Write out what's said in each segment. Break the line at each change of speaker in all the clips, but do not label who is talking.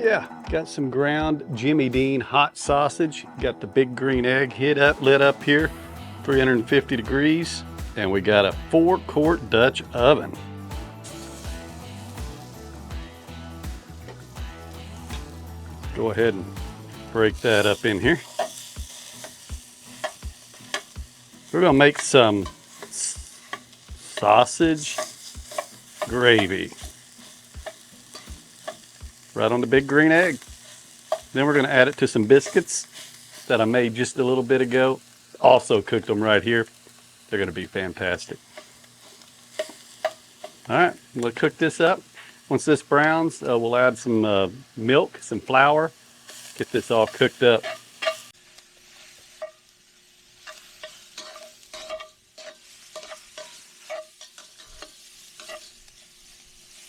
Yeah, got some ground Jimmy Dean hot sausage. Got the big green egg lit up here, 350 degrees. And we got a 4-quart Dutch oven. Go ahead and break that up in here. We're gonna make some sausage gravy right on the big green egg. Then we're gonna add it to some biscuits that I made just a little bit ago. Also cooked them right here. They're gonna be fantastic. All right, we'll cook this up. Once this browns, we'll add some milk, some flour, get this all cooked up.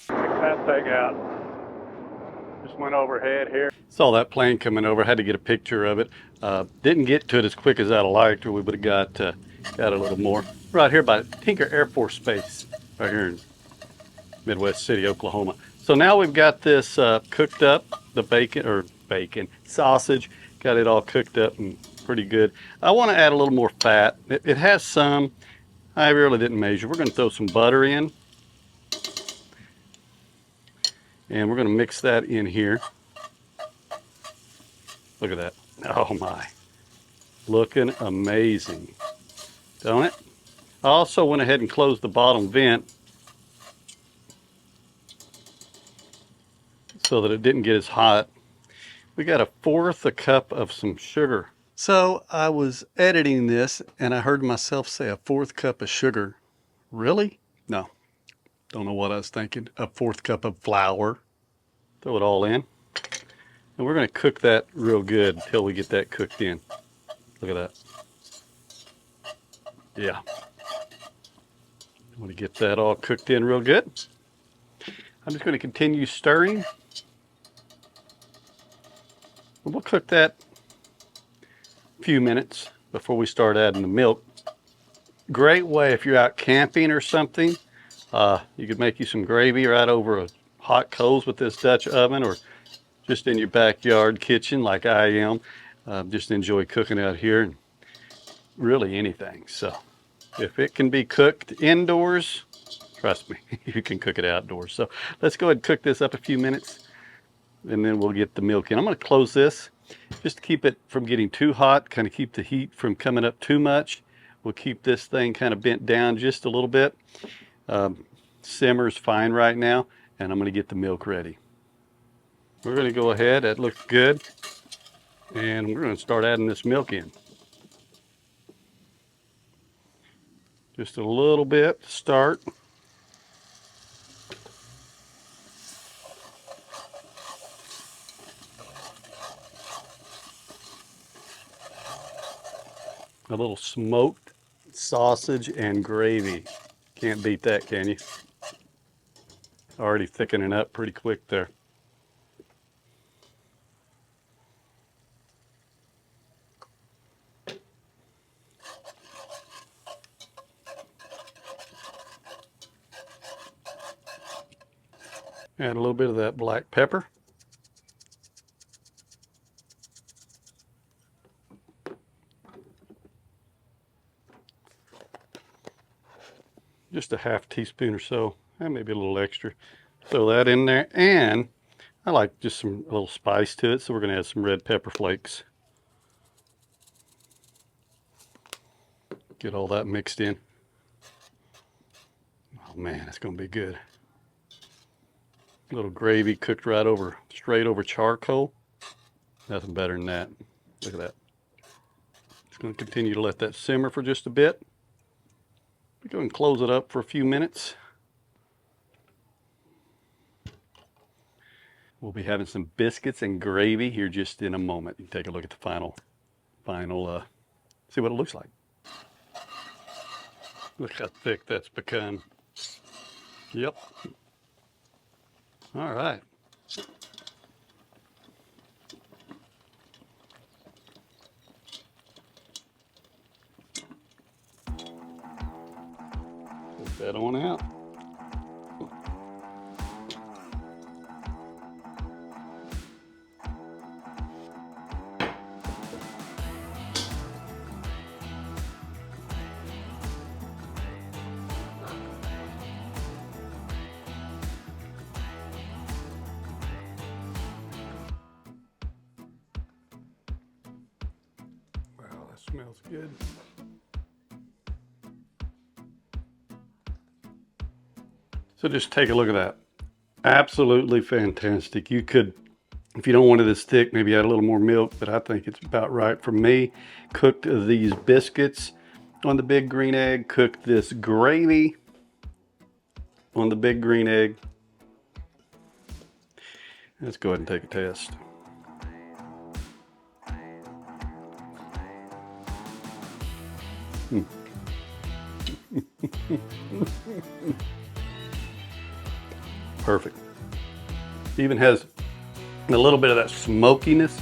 Check that thing out. Just went overhead here. Saw that plane coming over, had to get a picture of it. Didn't get to it as quick as I'd liked, or we would have got a little more. Right here by Tinker Air Force Base, right here in Midwest City, Oklahoma. So now we've got this cooked up, the bacon, sausage, got it all cooked up and pretty good. I want to add a little more fat. It has some, I really didn't measure. We're going to throw some butter in. And we're going to mix that in here. Look at that. Oh my. Looking amazing. Don't it? I also went ahead and closed the bottom vent so that it didn't get as hot. We got 1/4 cup of some sugar. So I was editing this and I heard myself say 1/4 cup of sugar. Really? No. Don't know what I was thinking. 1/4 cup of flour. Throw it all in. And we're going to cook that real good until we get that cooked in. Look at that. Yeah. I want to get that all cooked in real good. I'm just going to continue stirring. We'll cook that a few minutes before we start adding the milk. Great way if you're out camping or something. You could make you some gravy right over a hot coals with this Dutch oven, or just in your backyard kitchen like I am. Just enjoy cooking out here, and really anything. So if it can be cooked indoors, trust me, you can cook it outdoors. So let's go ahead and cook this up a few minutes, and then we'll get the milk in. I'm going to close this just to keep it from getting too hot, kind of keep the heat from coming up too much. We'll keep this thing kind of bent down just a little bit. Simmer's fine right now, and I'm going to get the milk ready. We're going to go ahead, that looks good, and we're going to start adding this milk in. Just a little bit to start. A little smoked sausage and gravy. Can't beat that, can you? Already thickening up pretty quick there. Add a little bit of that black pepper. Just a half teaspoon or so, and maybe a little extra. Throw that in there, and I like just a little spice to it, so we're going to add some red pepper flakes. Get all that mixed in. Oh man, it's going to be good. A little gravy cooked straight over charcoal. Nothing better than that. Look at that. Just going to continue to let that simmer for just a bit. We're going to close it up for a few minutes. We'll be having some biscuits and gravy here just in a moment. You can take a look at the final, see what it looks like. Look how thick that's become. Yep. All right. Put that on out. Smells good. So just take a look at that. Absolutely fantastic. You could, if you don't want it as thick, maybe add a little more milk, but I think it's about right for me. Cooked these biscuits on the Big Green Egg. Cooked this gravy on the Big Green Egg. Let's go ahead and take a test. Perfect. Even has a little bit of that smokiness.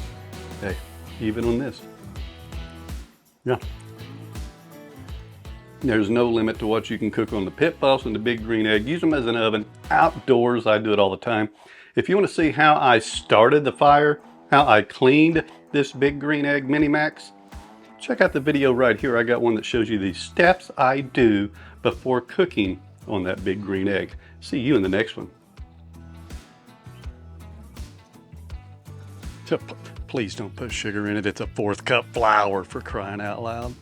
Hey, even on this. Yeah. There's no limit to what you can cook on the Pit Boss and the Big Green Egg. Use them as an oven. Outdoors, I do it all the time. If you want to see how I started the fire, how I cleaned this Big Green Egg Mini Max, check out the video right here. I got one that shows you the steps I do before cooking on that Big Green Egg. See you in the next one. Please don't put sugar in it. It's a 1/4 cup flour, for crying out loud.